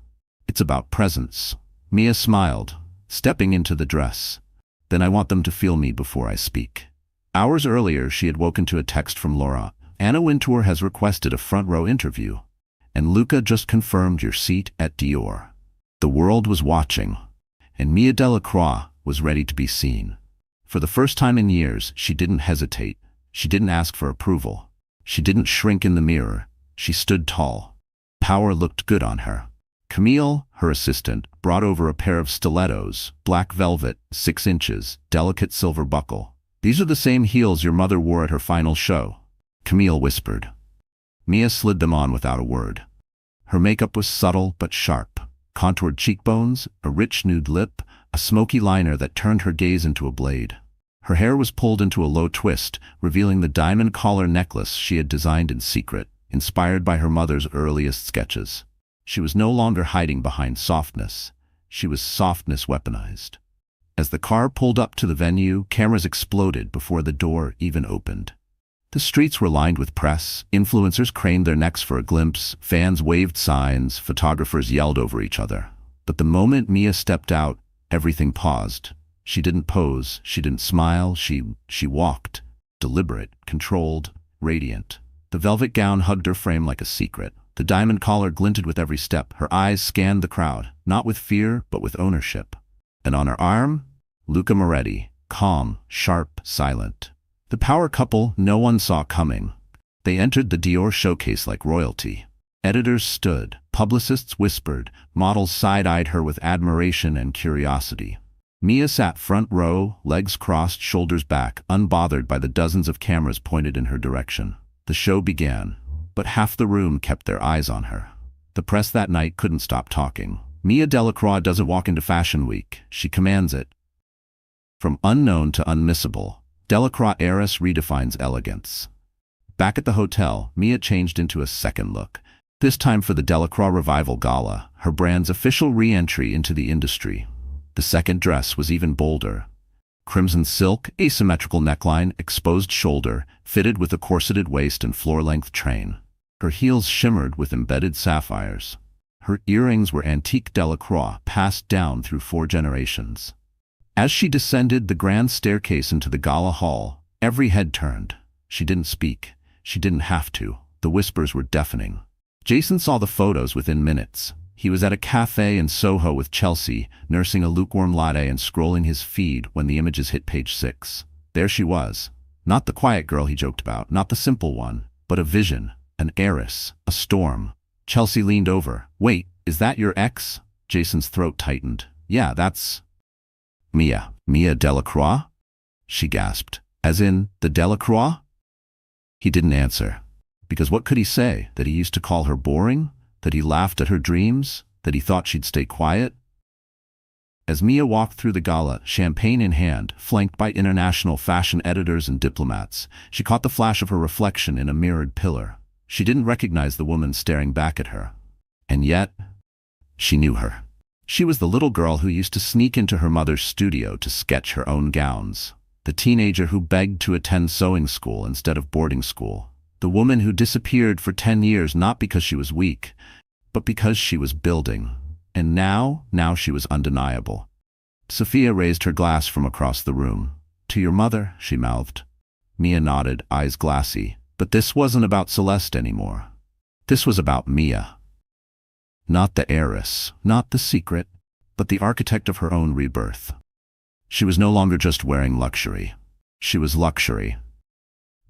"It's about presence." Mia smiled, stepping into the dress. "Then I want them to feel me before I speak." Hours earlier, she had woken to a text from Laura. "Anna Wintour has requested a front-row interview, and Luca just confirmed your seat at Dior." The world was watching, and Mia Delacroix was ready to be seen. For the first time in years, she didn't hesitate. She didn't ask for approval. She didn't shrink in the mirror. She stood tall. Power looked good on her. Camille, her assistant, brought over a pair of stilettos, black velvet, 6 inches, delicate silver buckle. "These are the same heels your mother wore at her final show," Camille whispered. Mia slid them on without a word. Her makeup was subtle but sharp. Contoured cheekbones, a rich nude lip, a smoky liner that turned her gaze into a blade. Her hair was pulled into a low twist, revealing the diamond collar necklace she had designed in secret, inspired by her mother's earliest sketches. She was no longer hiding behind softness. She was softness weaponized. As the car pulled up to the venue, cameras exploded before the door even opened. The streets were lined with press. Influencers craned their necks for a glimpse. Fans waved signs. Photographers yelled over each other. But the moment Mia stepped out, everything paused. She didn't pose. She didn't smile. She walked. Deliberate, controlled, radiant. The velvet gown hugged her frame like a secret. The diamond collar glinted with every step. Her eyes scanned the crowd, not with fear, but with ownership. And on her arm, Luca Moretti, calm, sharp, silent. The power couple no one saw coming. They entered the Dior showcase like royalty. Editors stood, publicists whispered, models side-eyed her with admiration and curiosity. Mia sat front row, legs crossed, shoulders back, unbothered by the dozens of cameras pointed in her direction. The show began, but half the room kept their eyes on her. The press that night couldn't stop talking. Mia Delacroix doesn't walk into Fashion Week. She commands it. From unknown to unmissable, Delacroix heiress redefines elegance. Back at the hotel, Mia changed into a second look. This time for the Delacroix Revival Gala, her brand's official re-entry into the industry. The second dress was even bolder. Crimson silk, asymmetrical neckline, exposed shoulder, fitted with a corseted waist and floor-length train. Her heels shimmered with embedded sapphires. Her earrings were antique Delacroix, passed down through 4 generations. As she descended the grand staircase into the gala hall, every head turned. She didn't speak. She didn't have to. The whispers were deafening. Jason saw the photos within minutes. He was at a cafe in Soho with Chelsea, nursing a lukewarm latte and scrolling his feed when the images hit page 6. There she was. Not the quiet girl he joked about, not the simple one, but a vision, an heiress, a storm. Chelsea leaned over. "Wait, is that your ex?" Jason's throat tightened. "Yeah, that's Mia Delacroix?" she gasped. "As in, the Delacroix?" He didn't answer. Because what could he say? That he used to call her boring? That he laughed at her dreams? That he thought she'd stay quiet? As Mia walked through the gala, champagne in hand, flanked by international fashion editors and diplomats, she caught the flash of her reflection in a mirrored pillar. She didn't recognize the woman staring back at her. And yet, she knew her. She was the little girl who used to sneak into her mother's studio to sketch her own gowns. The teenager who begged to attend sewing school instead of boarding school. The woman who disappeared for 10 years not because she was weak, but because she was building. And now she was undeniable. Sophia raised her glass from across the room. "To your mother," she mouthed. Mia nodded, eyes glassy. But this wasn't about Celeste anymore. This was about Mia. Not the heiress, not the secret, but the architect of her own rebirth. She was no longer just wearing luxury. She was luxury.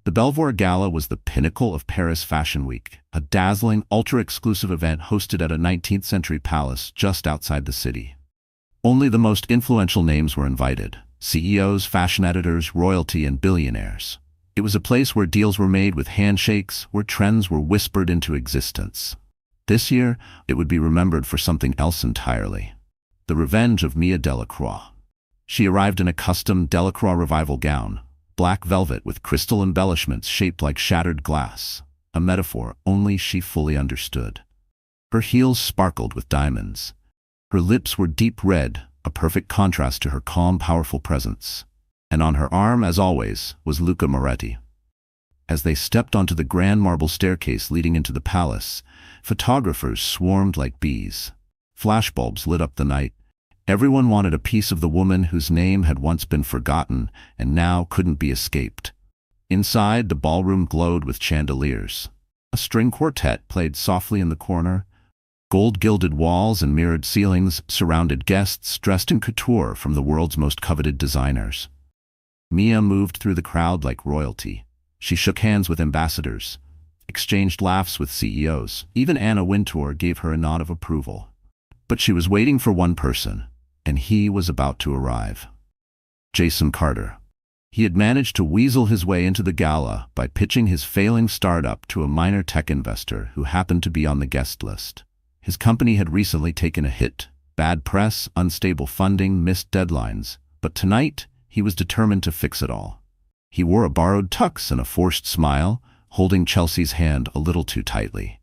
The Belvoir Gala was the pinnacle of Paris Fashion Week, a dazzling, ultra-exclusive event hosted at a 19th-century palace just outside the city. Only the most influential names were invited: CEOs, fashion editors, royalty, and billionaires. It was a place where deals were made with handshakes, where trends were whispered into existence. This year, it would be remembered for something else entirely: the revenge of Mia Delacroix. She arrived in a custom Delacroix revival gown, black velvet with crystal embellishments shaped like shattered glass, a metaphor only she fully understood. Her heels sparkled with diamonds. Her lips were deep red, a perfect contrast to her calm, powerful presence. And on her arm, as always, was Luca Moretti. As they stepped onto the grand marble staircase leading into the palace, photographers swarmed like bees. Flashbulbs lit up the night. Everyone wanted a piece of the woman whose name had once been forgotten and now couldn't be escaped. Inside, the ballroom glowed with chandeliers. A string quartet played softly in the corner. Gold-gilded walls and mirrored ceilings surrounded guests dressed in couture from the world's most coveted designers. Mia moved through the crowd like royalty. She shook hands with ambassadors, exchanged laughs with CEOs. Even Anna Wintour gave her a nod of approval. But she was waiting for one person, and he was about to arrive. Jason Carter. He had managed to weasel his way into the gala by pitching his failing startup to a minor tech investor who happened to be on the guest list. His company had recently taken a hit: bad press, unstable funding, missed deadlines. But tonight, he was determined to fix it all. He wore a borrowed tux and a forced smile, holding Chelsea's hand a little too tightly.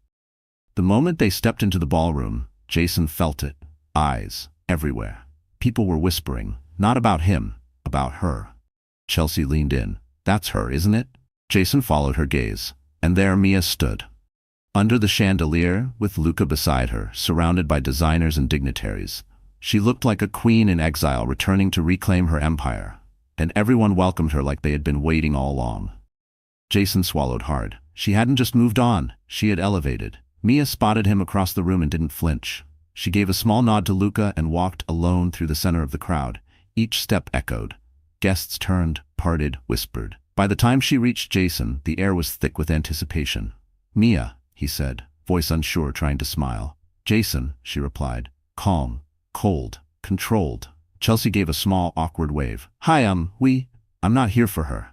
The moment they stepped into the ballroom, Jason felt it. Eyes, everywhere. People were whispering, not about him, about her. Chelsea leaned in. "That's her, isn't it?" Jason followed her gaze, and there Mia stood. Under the chandelier, with Luca beside her, surrounded by designers and dignitaries. She looked like a queen in exile returning to reclaim her empire, and everyone welcomed her like they had been waiting all along. Jason swallowed hard. She hadn't just moved on, she had elevated. Mia spotted him across the room and didn't flinch. She gave a small nod to Luca and walked alone through the center of the crowd. Each step echoed. Guests turned, parted, whispered. By the time she reached Jason, the air was thick with anticipation. "Mia," he said, voice unsure, trying to smile. "Jason," she replied, calm, cold, controlled. Chelsea gave a small, awkward wave. "Hi, I'm not here for her."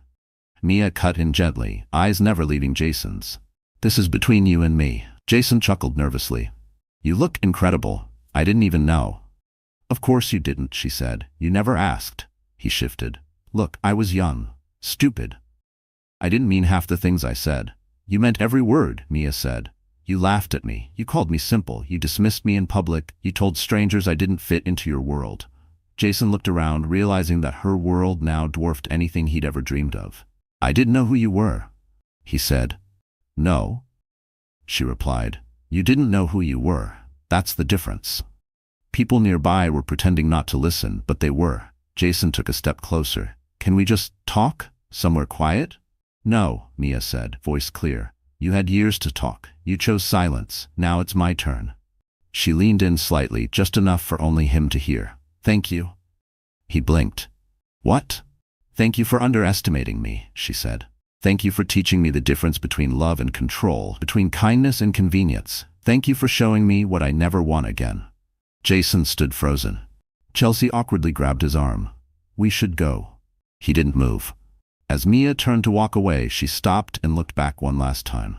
Mia cut in gently, eyes never leaving Jason's. "This is between you and me." Jason chuckled nervously. "You look incredible. I didn't even know." "Of course you didn't," she said. "You never asked." He shifted. "Look, I was young. Stupid. I didn't mean half the things I said." "You meant every word," Mia said. "You laughed at me. You called me simple. You dismissed me in public. You told strangers I didn't fit into your world." Jason looked around, realizing that her world now dwarfed anything he'd ever dreamed of. "I didn't know who you were," he said. "No," she replied. "You didn't know who you were. That's the difference." People nearby were pretending not to listen, but they were. Jason took a step closer. Can we just talk? Somewhere quiet? No, Mia said, voice clear. You had years to talk. You chose silence. Now it's my turn. She leaned in slightly, just enough for only him to hear. Thank you. He blinked. What? Thank you for underestimating me, she said. Thank you for teaching me the difference between love and control, between kindness and convenience. Thank you for showing me what I never want again. Jason stood frozen. Chelsea awkwardly grabbed his arm. We should go. He didn't move. As Mia turned to walk away, she stopped and looked back one last time.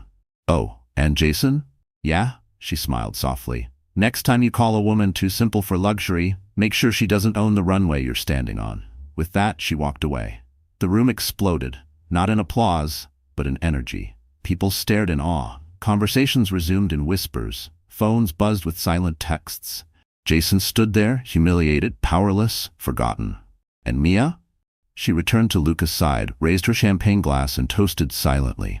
Oh, and Jason? Yeah? She smiled softly. Next time you call a woman too simple for luxury, make sure she doesn't own the runway you're standing on. With that, she walked away. The room exploded, not in applause, but in energy. People stared in awe. Conversations resumed in whispers. Phones buzzed with silent texts. Jason stood there, humiliated, powerless, forgotten. And Mia? She returned to Luca's side, raised her champagne glass and toasted silently.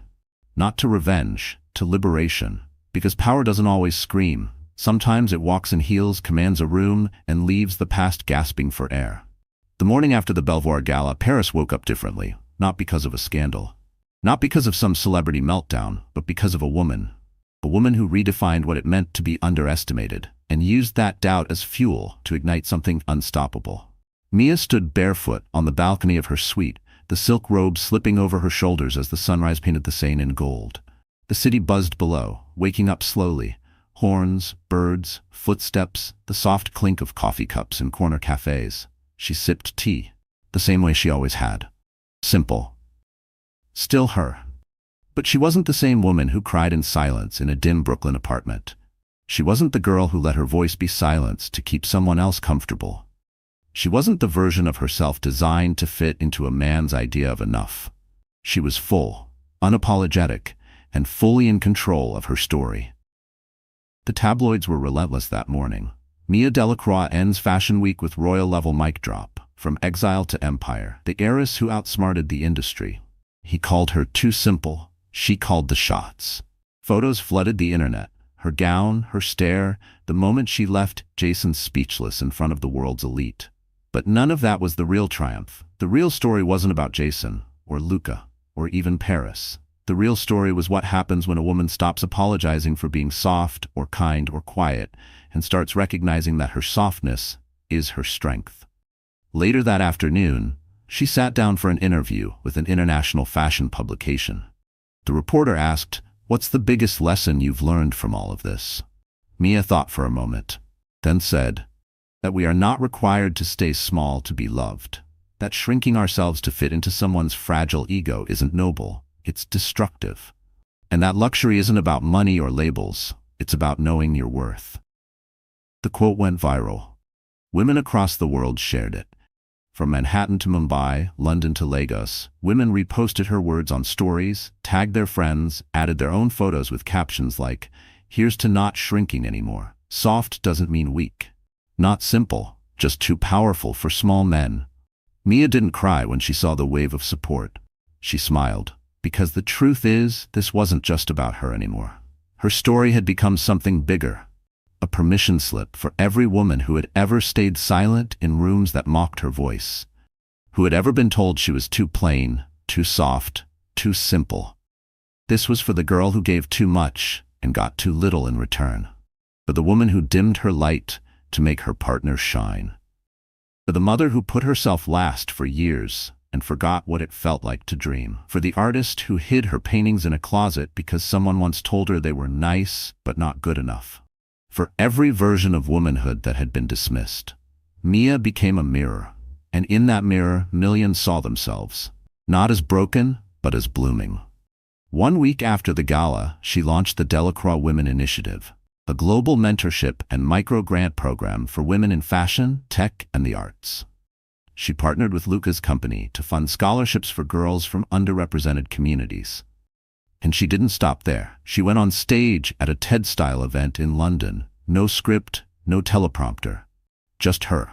Not to revenge, to liberation. Because power doesn't always scream. Sometimes it walks in heels, commands a room, and leaves the past gasping for air. The morning after the Belvoir Gala, Paris woke up differently, not because of a scandal. Not because of some celebrity meltdown, but because of a woman. A woman who redefined what it meant to be underestimated, and used that doubt as fuel to ignite something unstoppable. Mia stood barefoot on the balcony of her suite, the silk robe slipping over her shoulders as the sunrise painted the Seine in gold. The city buzzed below, waking up slowly. Horns, birds, footsteps, the soft clink of coffee cups in corner cafes. She sipped tea, the same way she always had. Simple. Still her. But she wasn't the same woman who cried in silence in a dim Brooklyn apartment. She wasn't the girl who let her voice be silenced to keep someone else comfortable. She wasn't the version of herself designed to fit into a man's idea of enough. She was full, unapologetic, and fully in control of her story. The tabloids were relentless that morning. Mia Delacroix ends Fashion Week with royal-level mic drop. From exile to empire, the heiress who outsmarted the industry. He called her too simple. She called the shots. Photos flooded the internet. Her gown, her stare, the moment she left Jason speechless in front of the world's elite. But none of that was the real triumph. The real story wasn't about Jason, or Luca, or even Paris. The real story was what happens when a woman stops apologizing for being soft, or kind, or quiet, and starts recognizing that her softness is her strength. Later that afternoon, she sat down for an interview with an international fashion publication. The reporter asked, "What's the biggest lesson you've learned from all of this?" Mia thought for a moment, then said, that we are not required to stay small to be loved. That shrinking ourselves to fit into someone's fragile ego isn't noble, it's destructive. And that luxury isn't about money or labels, it's about knowing your worth. The quote went viral. Women across the world shared it. From Manhattan to Mumbai, London to Lagos, women reposted her words on stories, tagged their friends, added their own photos with captions like, "Here's to not shrinking anymore. Soft doesn't mean weak. Not simple, just too powerful for small men." Mia didn't cry when she saw the wave of support. She smiled, because the truth is, this wasn't just about her anymore. Her story had become something bigger. A permission slip for every woman who had ever stayed silent in rooms that mocked her voice. Who had ever been told she was too plain, too soft, too simple. This was for the girl who gave too much and got too little in return. For the woman who dimmed her light to make her partner shine. For the mother who put herself last for years and forgot what it felt like to dream. For the artist who hid her paintings in a closet because someone once told her they were nice but not good enough. For every version of womanhood that had been dismissed, Mia became a mirror, and in that mirror, millions saw themselves, not as broken, but as blooming. 1 week after the gala, she launched the Delacroix Women Initiative, a global mentorship and micro-grant program for women in fashion, tech, and the arts. She partnered with Luca's company to fund scholarships for girls from underrepresented communities. And she didn't stop there. She went on stage at a TED-style event in London. No script, no teleprompter. Just her.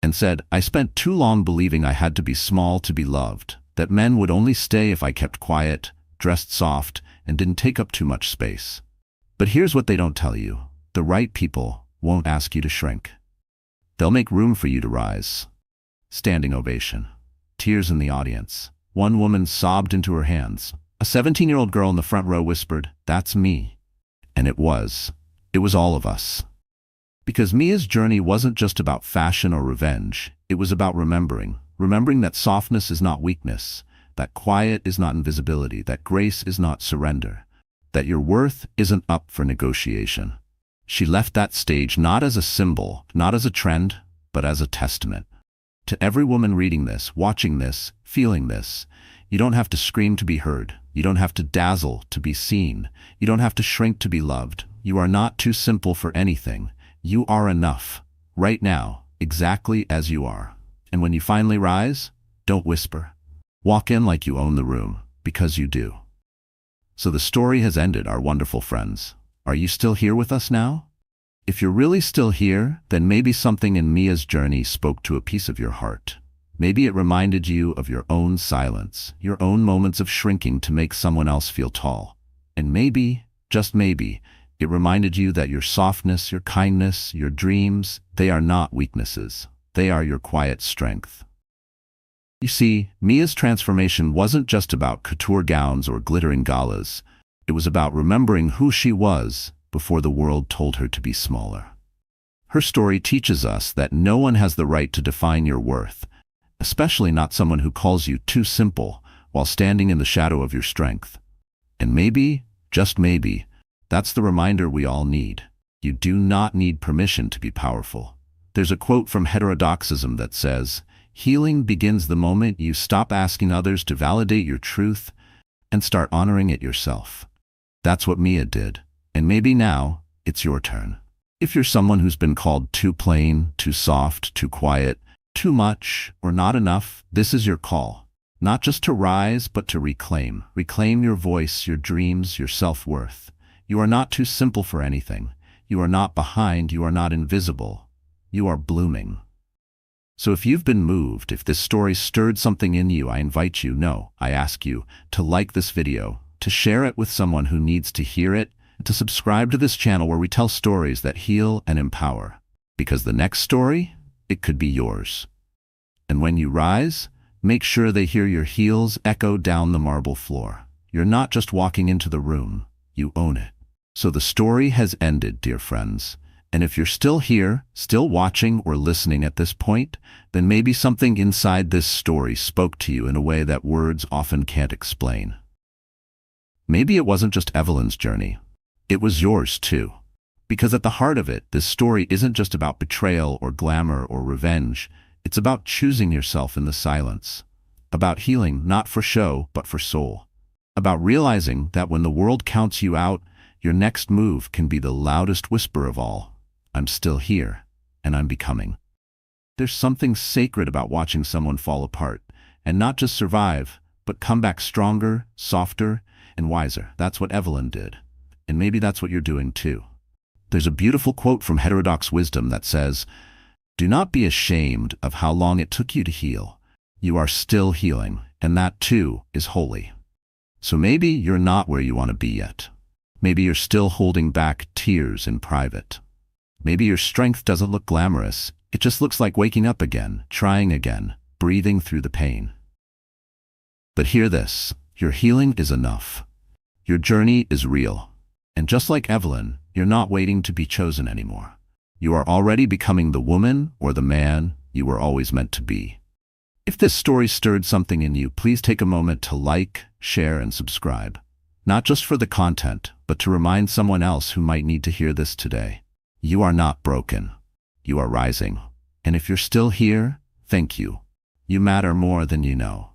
And said, "I spent too long believing I had to be small to be loved, that men would only stay if I kept quiet, dressed soft, and didn't take up too much space. But here's what they don't tell you. The right people won't ask you to shrink. They'll make room for you to rise." Standing ovation. Tears in the audience. One woman sobbed into her hands. A 17-year-old girl in the front row whispered, "That's me." And it was. It was all of us. Because Mia's journey wasn't just about fashion or revenge. It was about remembering that softness is not weakness, that quiet is not invisibility, that grace is not surrender, that your worth isn't up for negotiation. She left that stage not as a symbol, not as a trend, but as a testament. To every woman reading this, watching this, feeling this, you don't have to scream to be heard. You don't have to dazzle to be seen. You don't have to shrink to be loved. You are not too simple for anything. You are enough, right now, exactly as you are. And when you finally rise, don't whisper. Walk in like you own the room, because you do. So the story has ended, our wonderful friends. Are you still here with us now? If you're really still here, then maybe something in Mia's journey spoke to a piece of your heart. Maybe it reminded you of your own silence, your own moments of shrinking to make someone else feel tall. And maybe, just maybe, it reminded you that your softness, your kindness, your dreams, they are not weaknesses. They are your quiet strength. You see, Mia's transformation wasn't just about couture gowns or glittering galas. It was about remembering who she was before the world told her to be smaller. Her story teaches us that no one has the right to define your worth, especially not someone who calls you too simple while standing in the shadow of your strength. And maybe, just maybe, that's the reminder we all need. You do not need permission to be powerful. There's a quote from Heterodoxism that says, "Healing begins the moment you stop asking others to validate your truth and start honoring it yourself." That's what Mia did. And maybe now, it's your turn. If you're someone who's been called too plain, too soft, too quiet, too much, or not enough, this is your call. Not just to rise, but to reclaim. Reclaim your voice, your dreams, your self-worth. You are not too simple for anything. You are not behind. You are not invisible. You are blooming. So if you've been moved, if this story stirred something in you, I invite you, no, I ask you, to like this video, to share it with someone who needs to hear it, and to subscribe to this channel where we tell stories that heal and empower. Because the next story, it could be yours. And when you rise, make sure they hear your heels echo down the marble floor. You're not just walking into the room, you own it. So the story has ended, dear friends. And if you're still here, still watching or listening at this point, then maybe something inside this story spoke to you in a way that words often can't explain. Maybe it wasn't just Evelyn's journey. It was yours too. Because at the heart of it, this story isn't just about betrayal or glamour or revenge. It's about choosing yourself in the silence. About healing not for show, but for soul. About realizing that when the world counts you out, your next move can be the loudest whisper of all. I'm still here, and I'm becoming. There's something sacred about watching someone fall apart, and not just survive, but come back stronger, softer, and wiser. That's what Evelyn did. And maybe that's what you're doing too. There's a beautiful quote from Heterodox Wisdom that says, "Do not be ashamed of how long it took you to heal. You are still healing, and that too is holy." So maybe you're not where you want to be yet. Maybe you're still holding back tears in private. Maybe your strength doesn't look glamorous. It just looks like waking up again, trying again, breathing through the pain. But hear this, your healing is enough. Your journey is real. And just like Evelyn, you're not waiting to be chosen anymore. You are already becoming the woman or the man you were always meant to be. If this story stirred something in you, please take a moment to like, share, and subscribe. Not just for the content, but to remind someone else who might need to hear this today. You are not broken. You are rising. And if you're still here, thank you. You matter more than you know.